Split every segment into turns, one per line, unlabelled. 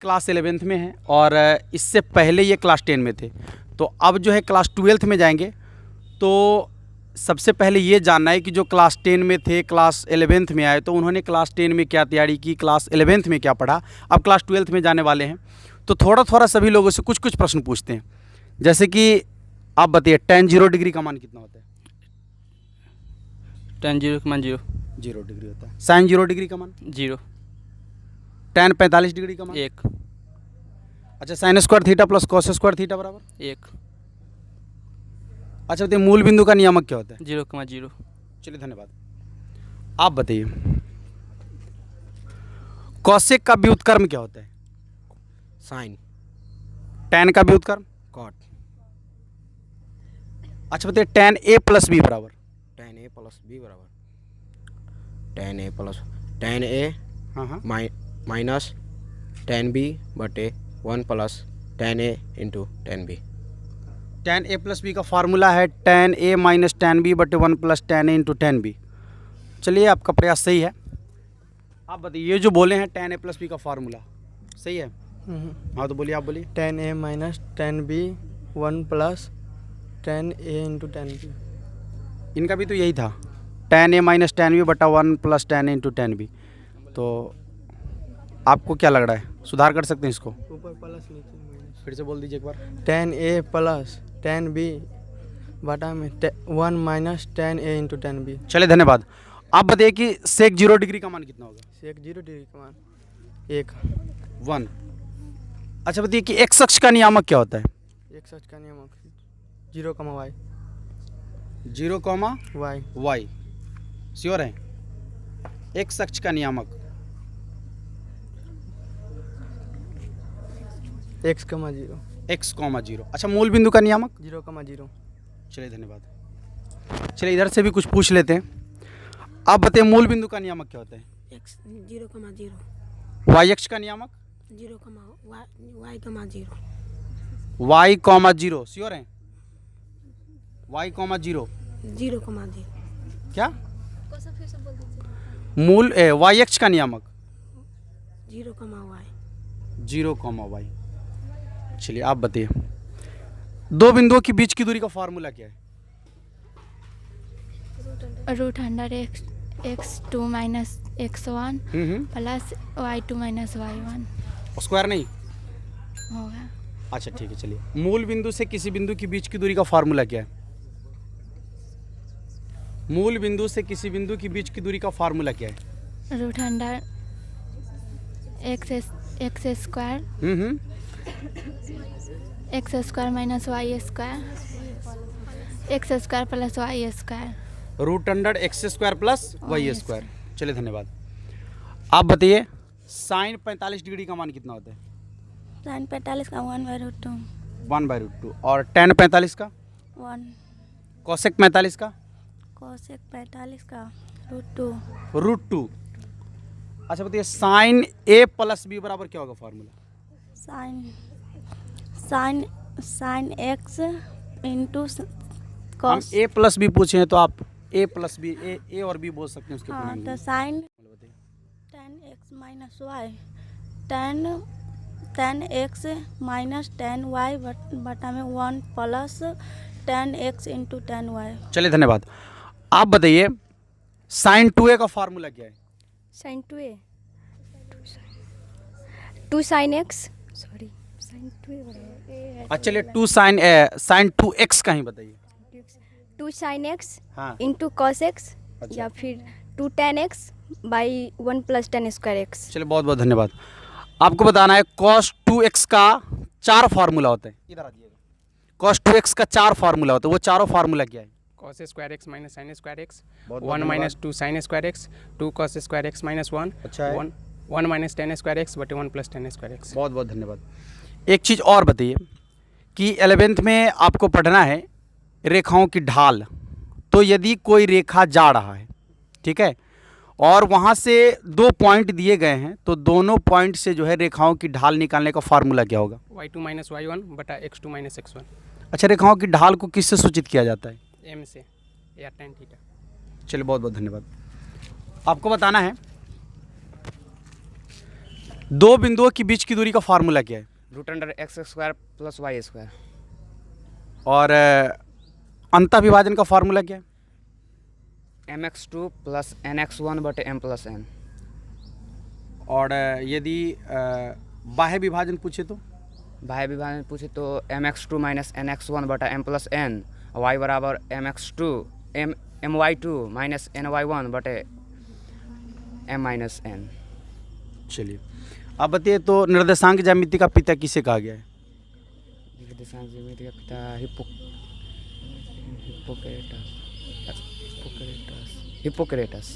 Class 11th में हैं और इससे पहले ये क्लास 10 में थे। तो अब जो है क्लास 12th में जाएंगे। तो सबसे पहले ये जानना है कि जो क्लास 10 में थे क्लास 11th में आए तो उन्होंने क्लास 10 में क्या तैयारी की, क्लास 11th में क्या पढ़ा, अब क्लास 12th में जाने वाले हैं। तो थोड़ा थोड़ा सभी लोगों से कुछ कुछ प्रश्न पूछते हैं। जैसे कि आप बताइए tan 0 डिग्री का मान कितना होता है?
tan 0,0
0 डिग्री होता है। sin 0 डिग्री का मान
0
tan 45 डिग्री का मान
1
अच्छा sin square theta plus cos square theta बराबर
1
अच्छा बताइए मूल बिंदु का नियामक क्या होता है?
0,0
चलिए धन्यवाद। आप बताइए कौशिक का व्युत्क्रम क्या होता है?
साइन
tan का व्युत्क्रम
कॉट
अच्छा बताइए tan a प्लस बी बराबर
tan a प्लस बी बराबर tan a
हाँ
माइनस tan b बटे 1 plus tan a into tan b।
tan a plus B का फार्मूला है tan a minus tan b बटे 1 plus tan a into tan b। चलिए आपका प्रयास सही है। आप बताइए ये जो बोले हैं tan a प्लस बी का फार्मूला सही है? हाँ तो बोलिए, आप बोलिए।
tan a minus tan b 1 plus tan a into tan b।
इनका भी तो यही था tan a minus tan b बटा 1 plus tan a into tan b। तो आपको क्या लग रहा है, सुधार कर सकते हैं इसको?
ऊपर प्लस नीचे माइनस।
फिर से बोल दीजिए एक बार।
tan a plus tan b बटा में 1 minus tan a into tan b।
चलिए धन्यवाद। आप बताइए कि sec 0 डिग्री का मान कितना होगा?
sec 0 डिग्री का मान
1। अच्छा बताइए कि x अक्ष का नियामक क्या होता है?
एक सच का नियम 0, y
0,
y
y श्योर है? x अक्ष का नियामक
x, 0
x, 0। अच्छा मूल बिंदु का नियामक
0, 0।
चलिए धन्यवाद। चलिए इधर से भी कुछ पूछ लेते हैं। आप बताइए मूल बिंदु का नियामक क्या होता है?
x 0,0
y अक्ष का नियामक
0, y, 0
y, 0 श्योर है? y, 0
0,0
क्या मूल y अक्ष का नियामक
0, y
0, y। चलिए आप बताइए दो बिंदुओं के बीच की दूरी का फार्मूला क्या है?
√100 x2 minus x1 plus y2 minus y1
square नहीं
होगा।
अच्छा ठीक है। चलिए मूल बिंदु से किसी बिंदु के बीच की दूरी का फार्मूला क्या है? मूल बिंदु से किसी बिंदु के बीच की दूरी का फार्मूला क्या है?
√100 x square x square minus y square x square plus y square
√100 x square plus y square. चलिए धन्यवाद। आप बताइए साइन 45 डिग्री का मान कितना होता है?
sin 45 का 1/√2
1/√2 और tan 45 का
1
cosec 45 का
cosec 45 का √2
√2। अच्छा बताइए साइन a प्लस b बराबर क्या होगा फार्मूला?
sin x इंटू
हम
cos
a प्लस b पूछे हैं तो आप a प्लस b a और b बोल सकते हैं उसके
हाँ
प्रोनाउन
तो
में।
sin tan x minus y tan x minus tan y बटा में 1 plus tan x into tan y।
चलिए धन्यवाद। आप बताइए साइन 2a का फार्मूला क्या है?
sin 2a 2 sin x sorry sin 2a
अच्छा चलिए 2 साइन 2x का ही बताइए।
2 sin x
हाँ
इंटू cos x
अच्छा।
या फिर 2 tan x by 1 plus tan square x।
चलिए बहुत बहुत धन्यवाद। आपको बताना है cos 2x का 4 फार्मूला होता है। इधर आ जाइएगा। cos 2x का 4 फार्मूला होता है, वो चारों फार्मूला क्या है?
cos square x minus sin square x
बहुत
1 minus 2 sin square x 2 cos square x minus 1
अच्छा है।
1 माइनस tan स्क्वायर x बटे 1 प्लस tan स्क्वायर x।
बहुत बहुत धन्यवाद। एक चीज़ और बताइए कि 11th में आपको पढ़ना है रेखाओं की ढाल। तो यदि कोई रेखा जा रहा है, ठीक है, और वहाँ से 2 पॉइंट दिए गए हैं तो दोनों पॉइंट से जो है रेखाओं की ढाल निकालने का फार्मूला क्या होगा?
y2 माइनस y1 बटा x2 माइनस x1।
अच्छा रेखाओं की ढाल को किससे सूचित किया जाता है?
m से या tan थीटा।
चलिए बहुत बहुत धन्यवाद। आपको बताना है दो बिंदुओं के बीच की दूरी का फार्मूला क्या है?
Root under X square plus Y square.
और अंतःविभाजन का फार्मूला क्या है?
mx2 प्लस nx1 बटे m प्लस n।
और यदि बाह्य विभाजन पूछे तो?
बाह्य विभाजन पूछे तो mx2 माइनस nx1 बटा m प्लस n, y बराबर mx2 my2 माइनस ny1 बटे m माइनस n।
चलिए अब बताइए, तो निर्देशांक ज्यामिति का पिता किसे कहा गया है?
निर्देशांक ज्यामिति का पिता हिप्पोक्रेटस।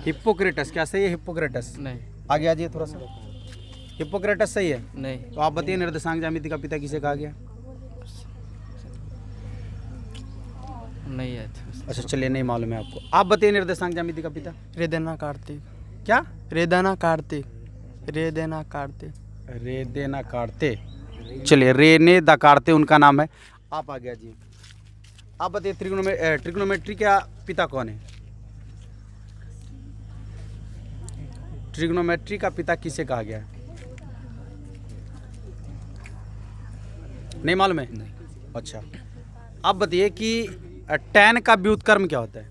हिप्पोक्रेटस। क्या सही है हिप्पोक्रेटस?
नहीं
आगे आ जाइए थोड़ा सा। हिप्पोक्रेटस सही है?
नहीं
तो आप बताइए निर्देशांक ज्यामिति का पिता किसे कहा गया?
नहीं है।
अच्छा चलिए, नहीं मालूम है आपको। आप बताइए निर्देशांक ज्यामिति का पिता।
रेदेना कार्तिक।
क्या?
रेदाना कार्तिक। रेदेना कार्तिक।
रेदेना कार्ते। चलिए, रेने दा कार्ते उनका नाम है। आप आ गया जी। आप बताइए ट्रिग्नोमेट्री का पिता कौन है? ट्रिग्नोमेट्री का पिता किसे कहा गया है? नहीं मालूम है? अच्छा, आप बताइए कि टैन का व्युत्क्रम क्या होता है?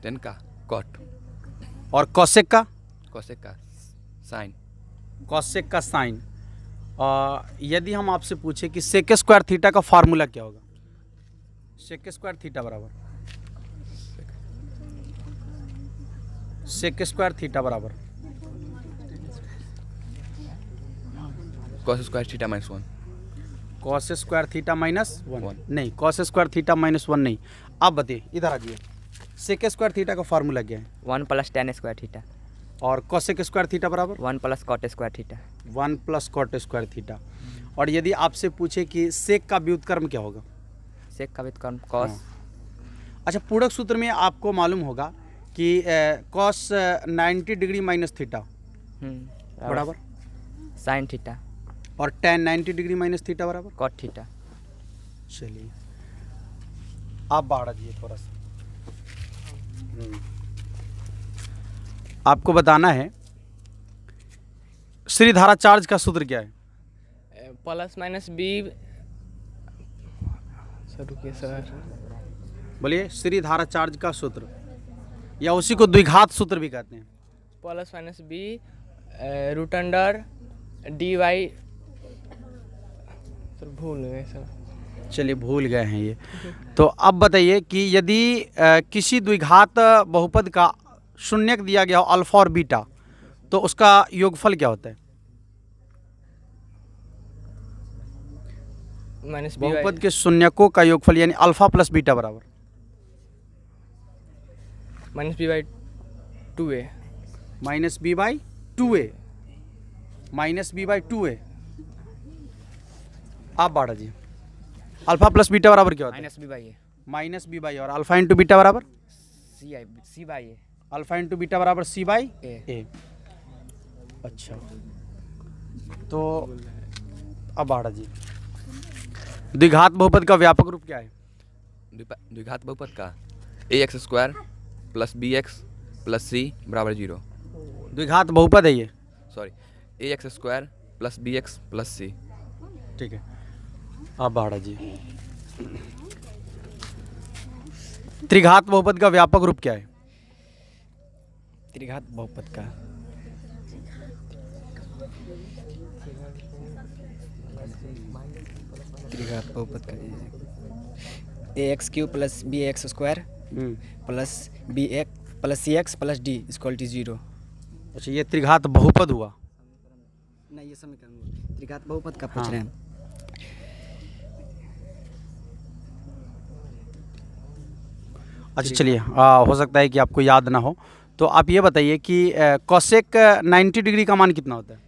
10 का कॉट,
और कॉसेक का?
कोसेक का साइन।
कॉसेक का साइन। यदि हम आपसे पूछे कि सेक स्क्वायर थीटा का फार्मूला क्या होगा? सेक स्क्वायर थीटा बराबर सेक स्क्वायर थीटा बराबर
cos square theta minus 1।
Cos square theta minus one.
One.
नहीं, cos square theta minus one नहीं। आप बताइए, इधर आ जाइए। सेक स्क्वायर थीटा का फार्मूला क्या है?
1 प्लस टेन स्क्वायर थीटा।
और कॉसेक स्क्वायर थीटा बराबर
1 plus cot square theta.
1 plus cot square theta. और यदि आपसे पूछे कि सेक का व्युत्क्रम क्या होगा?
सेक का व्युत्क्रम कॉस।
अच्छा, पूरक सूत्र में आपको मालूम होगा कि कॉस 90 डिग्री माइनस थीटा बराबर
साइन थीटा।
और tan 90 डिग्री माइनस थीटा बराबर
कॉट थीटा।
चलिए, आप बढ़ा दिए थोड़ा सा। आपको बताना है श्री धारा चार्ज का सूत्र क्या है?
Plus minus B. सर रुकिए सर।
बोलिए, श्री धारा चार्ज का सूत्र, या उसी को द्विघात सूत्र भी कहते हैं।
Plus minus B root under D Y. Sir भूल गए सर।
चलिए, भूल गए हैं ये। तो अब बताइए कि यदि किसी द्विघात बहुपद का शून्यक दिया गया हो अल्फा और बीटा, तो उसका योगफल क्या होता है?
माइनस बी
बहुपद के शून्यकों का योगफल यानी अल्फा प्लस बीटा बराबर
minus B by 2a।
Minus B by 2a। Minus B by 2a। आप बाढ़ जी। अल्फा प्लस बीटा बराबर क्या होता है?
Minus B by A.
Minus B by, और अल्फा इंटू बीटा बराबर
C by A.
Alpha into beta बराबर C by
ए।
ए। अच्छा, तो अब बाढ़ जी, द्विघात बहुपद का व्यापक रूप क्या है?
द्विघात बहुपद का ax square plus bx plus c बराबर 0।
द्विघात बहुपद है ये।
Sorry, ax square plus bx plus c।
ठीक है, अब बाढ़ जी, त्रिघात बहुपद का व्यापक रूप क्या है?
त्रिघात बहुपद का त्रिघात बहुपद का ax cube plus B X square plus B X plus C X plus D equal to 0।
अच्छा, ये त्रिघात बहुपद हुआ।
नहीं, ये समीकरण त्रिघात बहुपद का पूछ रहे हैं।
अच्छा चलिए, हो सकता है कि आपको याद ना हो, तो आप ये बताइए कि कॉसेक 90 डिग्री का मान कितना होता है?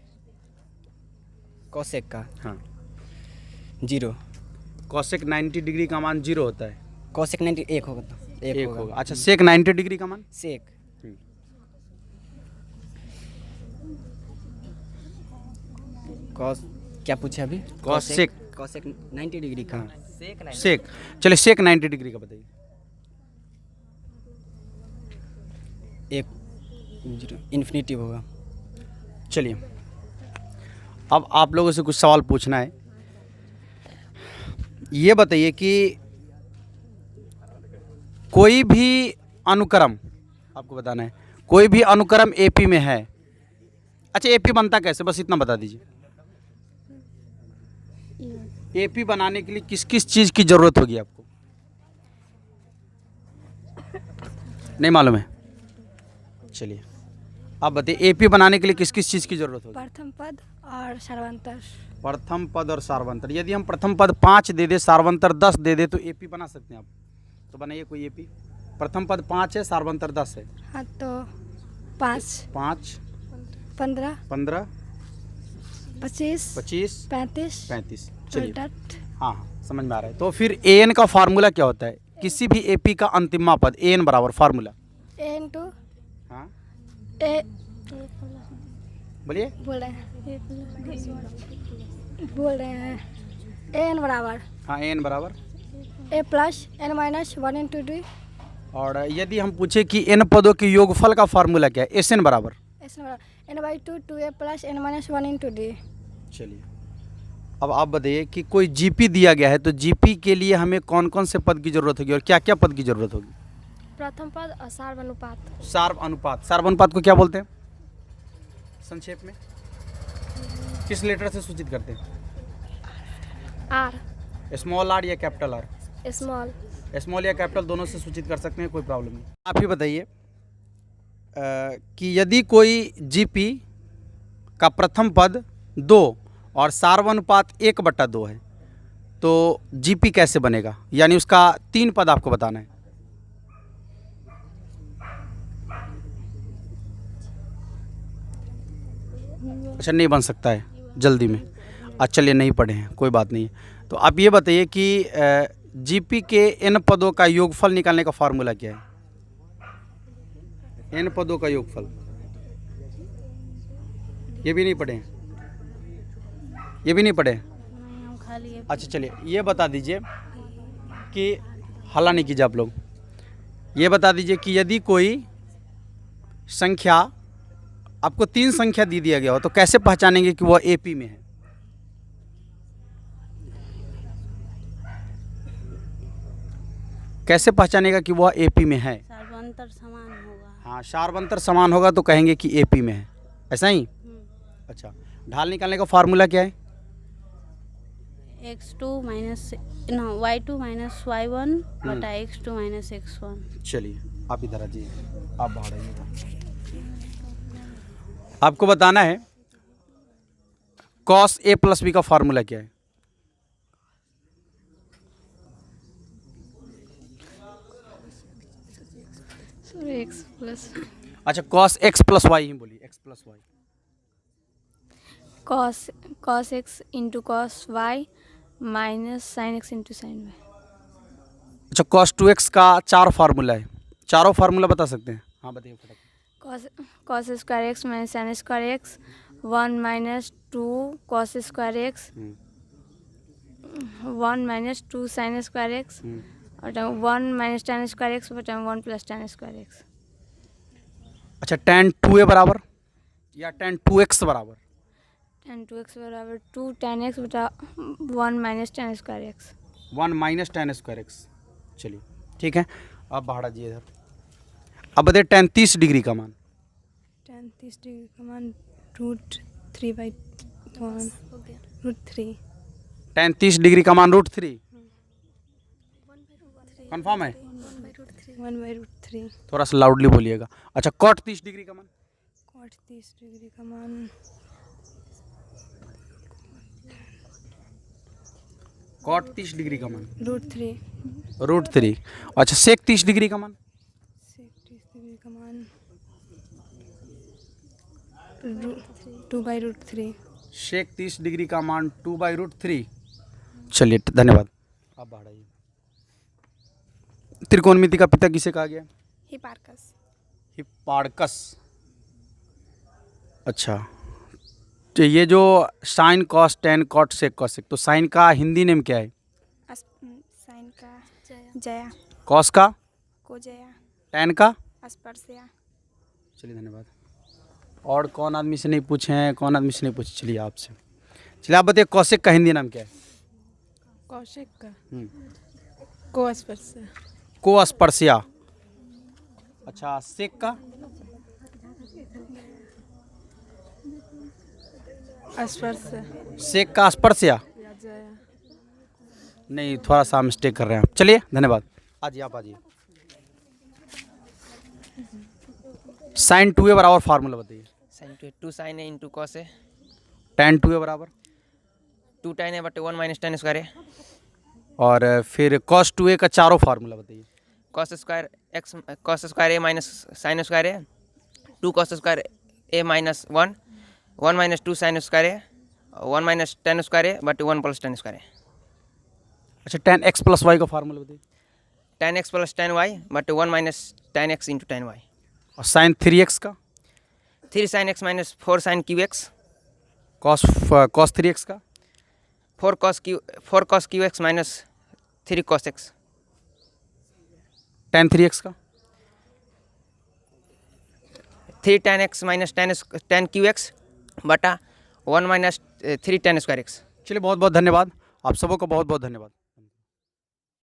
कॉसेक का
हाँ,
0।
कॉसेक 90 डिग्री का मान 0 होता है।
कॉसेक 90 1 होगा तो 1
होगा। अच्छा, सेक 90 डिग्री का मान?
सेक कॉस क्या पूछे अभी?
कॉसेक
कॉसेक 90 डिग्री का।
सेक, चलिए सेक 90 डिग्री का बताइए।
1 0 इन्फिनिटी होगा।
चलिए, अब आप लोगों से कुछ सवाल पूछना है। ये बताइए कि कोई भी अनुक्रम, आपको बताना है, कोई भी अनुक्रम एपी में है। अच्छा, एपी बनता कैसे, बस इतना बता दीजिए। एपी बनाने के लिए किस किस चीज़ की ज़रूरत होगी आपको? नहीं मालूम है? चलिए आप बताइए, एपी बनाने के लिए किस किस चीज़ की ज़रूरत होगी?
प्रथम पद और सार्वंतर।
प्रथम पद और सार्वंतर। यदि हम प्रथम पद 5 दे दे, सार्वंतर 10 दे दे, तो एपी बना सकते हैं आप? तो बनाइए कोई एपी। प्रथम पद 5 है, सार्वंतर 10 है।
हाँ तो 5
5
15
15
25
25
35
35। चलिए,
उल्टा
हाँ समझ में आ रहा है। तो फिर एन का फार्मूला क्या होता है? किसी भी एपी का अंतिम पद एन बराबर फार्मूला।
ए इंटू
हाँ
ए
बोलिए।
बोल रहे हैं एन बराबर
हाँ, एन बराबर।
A plus N minus 1 into D.
और यदि हम पूछे कि एन पदों के योगफल का फार्मूला क्या है? एस एन बराबर
एस बराबर N by 2 2 A plus N minus 1 into D.
चलिए, अब आप बताइए कि कोई जीपी दिया गया है, तो जीपी के लिए हमें कौन कौन से पद की ज़रूरत होगी और क्या क्या पद की ज़रूरत होगी?
प्रथम पद और सार्वनुपात।
सार्व अनुपात। सार्व अनुपात को क्या बोलते हैं संक्षेप में? किस लेटर से सूचित करते हैं?
आर
स्मॉल आर या कैपिटल आर?
स्मॉल
स्मॉल या कैपिटल दोनों से सूचित कर सकते हैं, कोई प्रॉब्लम नहीं। आप ही बताइए कि यदि कोई जीपी का प्रथम पद 2 और सार्वनुपात 1/2 है, तो जीपी कैसे बनेगा? यानी उसका 3 पद आपको बताना है। अच्छा, नहीं बन सकता है जल्दी में? अच्छा चलिए, नहीं पढ़े हैं, कोई बात नहीं है। तो आप ये बताइए कि जीपी के एन पदों का योगफल निकालने का फार्मूला क्या है? एन पदों का योगफल, ये भी नहीं पढ़े हैं? ये भी नहीं पढ़े हैं? अच्छा चलिए, ये बता दीजिए कि हल्ला नहीं कीजिए आप लोग। ये बता दीजिए कि यदि कोई संख्या, आपको 3 संख्या दे दिया गया हो, तो कैसे पहचानेंगे कि वह एपी में है? कैसे पहचानेगा कि वह एपी में है?
सार्वंतर समान होगा।
हाँ, सार्वंतर समान होगा तो कहेंगे कि एपी में है, ऐसा ही? अच्छा, ढाल निकालने का फार्मूला क्या है?
x2 minus y2 minus y1 बटा x2 माइनस x1।
चलिए आप इधर आ जाइए, आप बाहर आइएगा। आपको बताना है cos a प्लस बी का फार्मूला क्या है?
एक्स प्लस
अच्छा, cos x प्लस वाई ही बोलिए, x plus Y.
Cos X into cos Y minus sine X into sine Y.
अच्छा, cos 2x का 4 फार्मूला है, चारों फार्मूला बता सकते हैं? हाँ बताइए फटाफट।
Cos square x minus sine square x 1 minus 2 cos square x 1 minus 2 sine square x और 1 माइनस टेन स्क्वायर एक्स बटा 1 प्लस टेन स्क्वायर एक्स।
अच्छा, tan 2a बराबर या tan 2x बराबर?
tan 2x बराबर 2 tan x बटा 1 minus ten square x.
1 minus tan square x. चलिए ठीक है, आप बाहर आ जाइए इधर। अब बताइए tan 30 डिग्री का मान?
tan 30 डिग्री का मान √3/1 √3।
tan 30 डिग्री का मान √3 कंफर्म है?
1/√3।
थोड़ा सा लाउडली बोलिएगा। अच्छा, cot 30 डिग्री का मान?
cot 30 डिग्री का मान
cot 30 डिग्री का मान
√3।
√3। अच्छा, sec 30 डिग्री का मान?
sec 30 डिग्री का मान 2/√3।
sec 30 डिग्री का मान 2/√3। चलिए धन्यवाद, आप बाहर आइए। त्रिकोणमिति का पिता किसे कहा गया?
हिपार्कस।
हिप्पार्कस। अच्छा, तो ये जो sine cos tan cot sec cosec, तो साइन का हिंदी नेम क्या है?
साइन का जया।
कॉस का?
को जया।
टेन का?
स्पर्शया।
चलिए धन्यवाद। और कौन आदमी से नहीं पूछे हैं, कौन आदमी से नहीं पूछे? चलिए आपसे। चलिए आप बताइए कौशिक का हिंदी नाम क्या है?
कौशिक का कोस्पर्श
कोस्पर्शिया। अच्छा शेख का?
स्पर्श
शेख का स्पर्शिया? नहीं, थोड़ा सा मिस्टेक कर रहे हैं आप। चलिए धन्यवाद। आजिए आप आजिए। साइन 2a बराबर फार्मूला बताइए।
Sign 2 sign A into cos A,
tan 2a बराबर
2 tan ए बटे 1 माइनस tan स्क्वायर ए,
और फिर cos 2a का चारों फार्मूला बताइए।
Cos square A minus sine square A, 2 cos square A minus 1 minus 2 sine square A, 1 minus tan square A बटे 1 plus tan square A,
अच्छा tan x plus y का formula बताइए।
tan x plus tan y बटे 1 minus tan x into tan y,
और sine 3x का?
3 sine x minus 4 sine cube X,
cos 3x का?
4 cos Q x minus 3 cos x,
tan 3x का?
3 tan x minus tan Q x बटा 1 minus 3 tan square x.
चलिए बहुत बहुत धन्यवाद। आप सबों का बहुत बहुत धन्यवाद।